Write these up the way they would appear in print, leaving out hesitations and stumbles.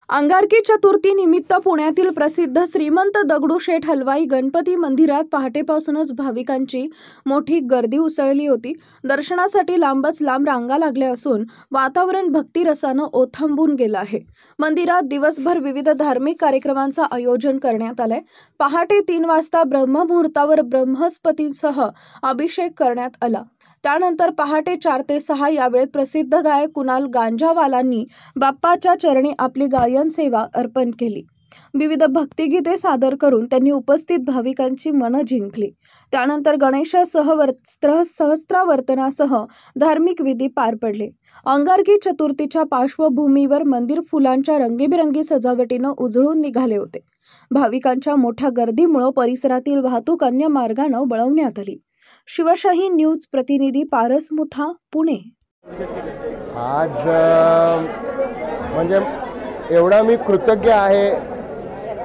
अंगारकी चतुर्थी निमित्त पुण्यातील प्रसिद्ध श्रीमंत दगडूशेठ हलवाई गणपती मंदिरात पहाटेपासूनच भाविकांची मोठी गर्दी उसळली होती। दर्शनासाठी लांबच लांब रांगा लागल्या असून वातावरण भक्तिरसानं ओथंबून गेलं आहे। मंदिरात दिवसभर विविध धार्मिक कार्यक्रमांचं आयोजन करण्यात आलंय। पहाटे 3 वाजता ब्रह्ममुहूर्तावर ब्रह्मस्पतींसह अभिषेक करण्यात आला। त्यानंतर पहाटे 4 ते 6 या वेळेत प्रसिद्ध गायक कुणाल गांजावालांनी बाप्पाच्या चरणी आपली गायन सेवा अर्पण केली। विविध भक्तिगीते सादर करून त्यांनी उपस्थित भाविकांची मनं जिंकली। त्यानंतर गणेशासह सहस्त्रावर्तनासह धार्मिक विधी पार पडले। अंगारकी चतुर्थीच्या पार्श्वभूमीवर मंदिर फुलांच्या रंगीबेरंगी सजावटीनं उजळून निघाले होते। भाविकांच्या मोठ्या गर्दीमुळे परिसरातील वाहतूक अन्य मार्गाने वळवण्यात आली। शिवशाही न्यूज प्रतिनिधी पारस मुथा, पुणे। आज म्हणजे एवढा मी कृतज्ञ आहे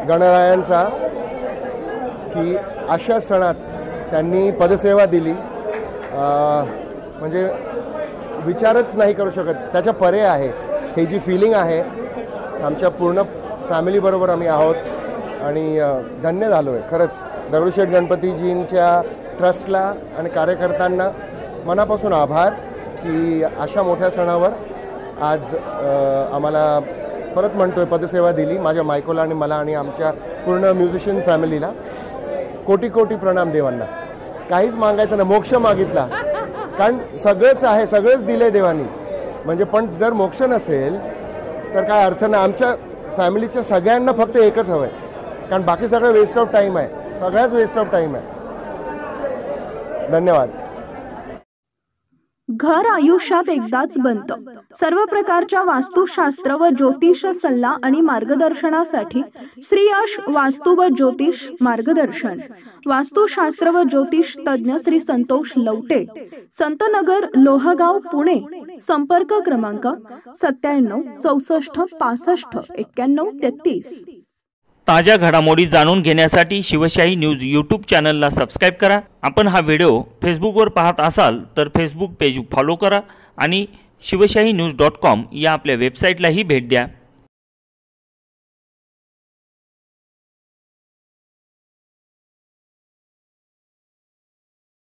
गणरायांचा की अशा सणात त्यांनी पदसेवा दिली। म्हणजे विचारच नाही करू शकत, त्याच्या परे आहे ही जी फिलिंग आहे। आमच्या पूर्ण फॅमिलीबरोबर आम्ही आहोत आणि धन्य झालो आहे खरंच। दगडूशेठ गणपतीजींच्या ट्रस्टला आणि कार्यकर्त्यांना मनापासून आभार की अशा मोठ्या सणावर आज आम्हाला परत म्हणतोय पदसेवा दिली। माझ्या मायकोला आणि मला आणि आमच्या पूर्ण म्युझिशियन फॅमिलीला कोटी कोटी प्रणाम देवांना। काहीच मागायचं नाही, मोक्ष मागितला, कारण सगळंच आहे, सगळंच दिलंय देवानी। म्हणजे पण जर मोक्ष नसेल तर काय अर्थ नाही। आमच्या फॅमिलीच्या सगळ्यांना फक्त एकच हवं आहे, कारण बाकी सगळं वेस्ट ऑफ टाईम आहे, सगळ्याच वेस्ट ऑफ टाईम आहे। धन्यवाद। घर आयुष्यात एकदाच बनतं। सर्व प्रकारच्या वास्तुशास्त्र व ज्योतिष सल्ला आणि मार्गदर्शनासाठी श्री यश वास्तु व ज्योतिष मार्गदर्शन। वास्तुशास्त्र व ज्योतिष तज्ञ श्री संतोष लवटे, संतनगर, लोहगाव, पुणे। संपर्क क्रमांक 97 64 65 91 33। ताज्या घडामोडी जाणून घेण्यासाठी शिवशाही न्यूज यूट्यूब चॅनलला सबस्क्राईब करा। आपण हा व्हिडिओ फेसबुकवर पाहत असाल तर फेसबुक पेज फॉलो करा आणि शिवशाही न्यूज.com या आपल्या वेबसाईटलाही भेट द्या।